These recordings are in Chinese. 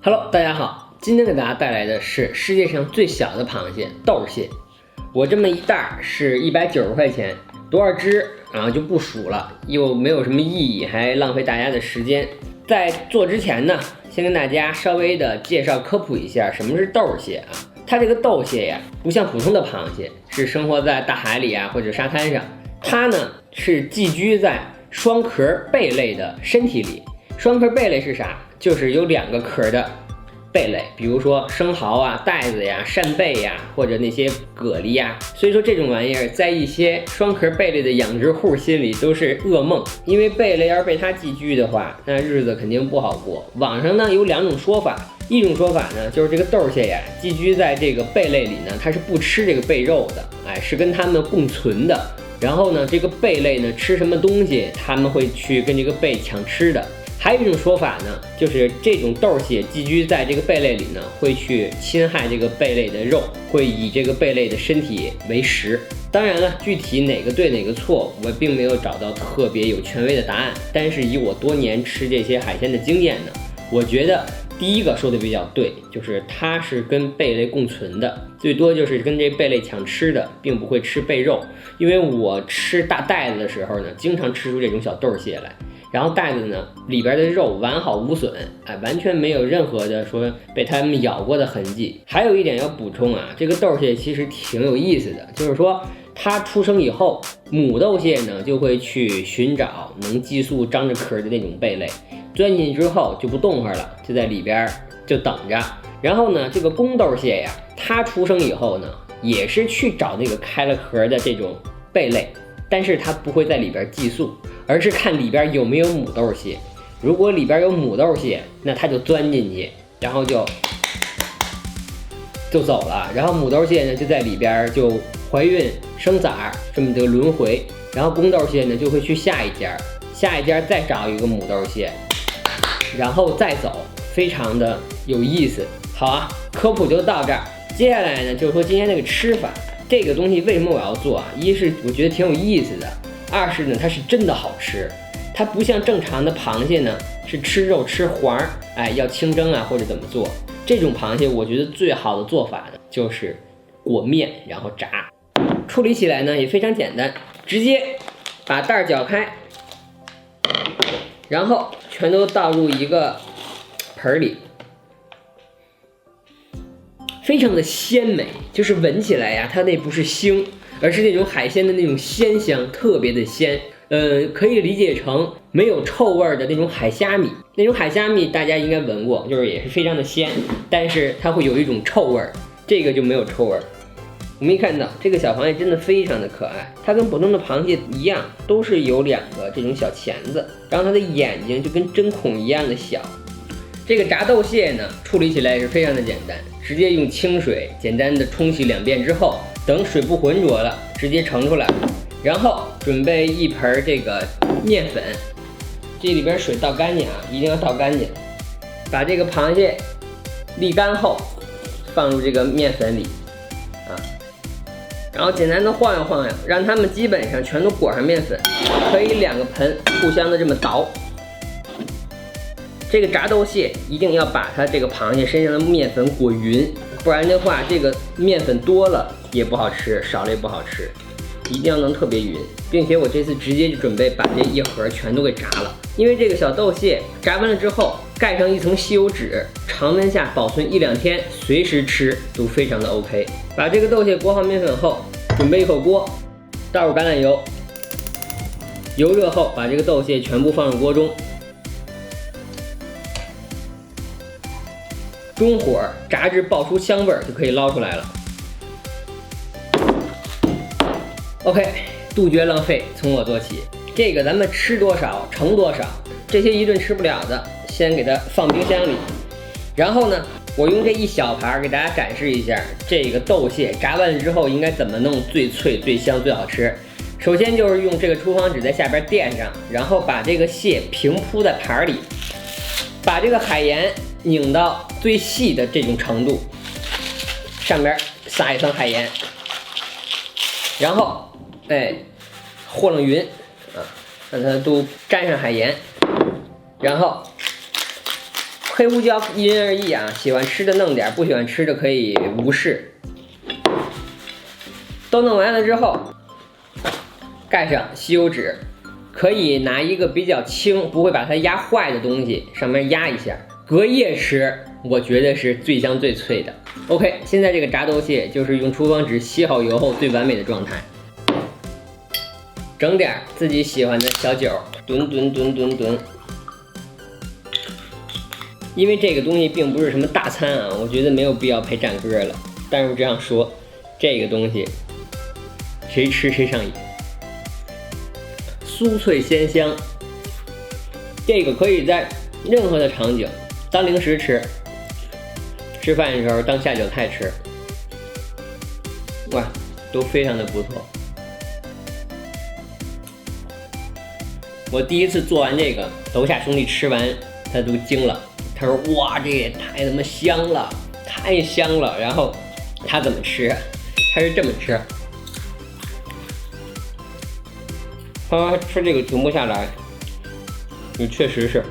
Hello， 大家好，今天给大家带来的是世界上最小的螃蟹——豆蟹。我这么一袋是190块钱，多少只然后就不数了，又没有什么意义，还浪费大家的时间。在做之前呢，先跟大家稍微的介绍科普一下什么是豆蟹啊。它这个豆蟹呀，不像普通的螃蟹是生活在大海里啊或者沙滩上，它呢是寄居在双壳贝类的身体里。双壳贝类是啥？就是有2个壳的贝类，比如说生蚝啊、带子呀、扇贝呀，或者那些蛤蜊呀。所以说这种玩意儿在一些双壳贝类的养殖户心里都是噩梦，因为贝类要是被它寄居的话，那日子肯定不好过。网上呢有2种说法，一种说法呢就是这个豆蟹呀寄居在这个贝类里呢，它是不吃这个贝肉的，是跟它们共存的。然后呢，这个贝类呢吃什么东西，他们会去跟这个贝抢吃的。还有一种说法呢，就是这种豆蟹寄居在这个贝类里呢，会去侵害这个贝类的肉，会以这个贝类的身体为食。当然了，具体哪个对哪个错，我并没有找到特别有权威的答案。但是以我多年吃这些海鲜的经验呢，我觉得第一个说的比较对，就是它是跟贝类共存的，最多就是跟这贝类抢吃的，并不会吃贝肉。因为我吃大袋子的时候呢，经常吃出这种小豆蟹来。然后袋子呢里边的肉完好无损，完全没有任何的说被它们咬过的痕迹。还有一点要补充啊，这个豆蟹其实挺有意思的，就是说它出生以后，母豆蟹呢就会去寻找能寄宿张着壳的那种贝类，钻进去之后就不动会了，就在里边就等着。然后呢，这个公豆蟹呀，它出生以后呢，也是去找那个开了壳的这种贝类，但是它不会在里边寄宿，而是看里边有没有母豆蟹。如果里边有母豆蟹，那它就钻进去，然后就走了。然后母豆蟹呢就在里边就怀孕生崽儿，这么的轮回。然后公豆蟹呢就会去下一家再找一个母豆蟹，然后再走，非常的有意思。好啊，科普就到这儿。接下来呢就是说今天这个吃法，这个东西为什么我要做啊？一是我觉得挺有意思的，二是呢它是真的好吃。它不像正常的螃蟹呢是吃肉吃环儿，要清蒸啊或者怎么做。这种螃蟹我觉得最好的做法呢就是裹面然后炸。处理起来呢也非常简单，直接把袋儿搅开，然后全都倒入一个盆里，非常的鲜美，就是闻起来呀它那不是腥，而是那种海鲜的那种鲜香，特别的鲜。可以理解成没有臭味的那种海虾米。那种海虾米大家应该闻过，就是也是非常的鲜，但是它会有一种臭味，这个就没有臭味。我们一看到这个小螃蟹真的非常的可爱，它跟普通的螃蟹一样，都是有2个这种小钳子，然后它的眼睛就跟针孔一样的小。这个炸豆蟹呢处理起来也是非常的简单，直接用清水简单的冲洗2遍之后，等水不浑浊了直接盛出来，然后准备一盆这个面粉，这里边水倒干净啊，一定要倒干净。把这个螃蟹沥干后放入这个面粉里然后简单的晃悠晃悠，让它们基本上全都裹上面粉，可以2个盆互相的这么倒。这个炸豆蟹一定要把它这个螃蟹身上的面粉裹匀，不然的话这个面粉多了也不好吃，少了也不好吃，一定要能特别匀。并且我这次直接就准备把这一盒全都给炸了，因为这个小豆蟹炸完了之后盖上一层吸油纸，常温下保存1-2天，随时吃都非常的 OK。 把这个豆蟹裹好面粉后，准备一口锅，倒入橄榄油，油热后把这个豆蟹全部放入锅中，中火炸至爆出香味就可以捞出来了。OK， 杜绝浪费，从我做起。这个咱们吃多少盛多少，这些一顿吃不了的先给它放冰箱里。然后呢，我用这一小盘给大家展示一下这个豆蟹炸完了之后应该怎么弄最脆最香最好吃。首先就是用这个厨房纸在下边垫上，然后把这个蟹平铺在盘里，把这个海盐拧到最细的这种程度，上边撒一层海盐，然后和弄匀让它都沾上海盐，然后黑胡椒因人而异啊，喜欢吃的弄点，不喜欢吃的可以无视。都弄完了之后，盖上吸油纸，可以拿一个比较轻，不会把它压坏的东西上面压一下。隔夜吃，我觉得是最香最脆的。OK， 现在这个炸豆蟹就是用厨房纸吸好油后最完美的状态。整点自己喜欢的小酒，炖。因为这个东西并不是什么大餐啊，我觉得没有必要配战歌了。但是我这样说，这个东西谁吃谁上瘾，酥脆鲜香。这个可以在任何的场景当零食吃，吃饭的时候当下酒菜吃，哇，都非常的不错。我第一次做完这个，楼下兄弟吃完他都惊了，他说哇，这也太他妈香了，太香了。然后他怎么吃？他是这么吃，他吃这个停不下来，也确实是。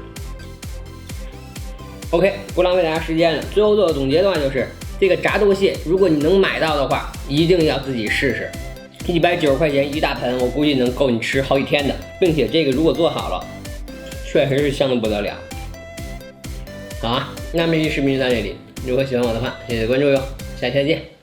OK， 不浪费大家时间了。最后做个总结的话，就是这个炸豆蟹，如果你能买到的话，一定要自己试试。190块钱一大盆，我估计能够你吃好几天的，并且这个如果做好了，确实是香的不得了。好啊，那么这期视频就到这里，如果喜欢我的话，记得关注哟，下期再见。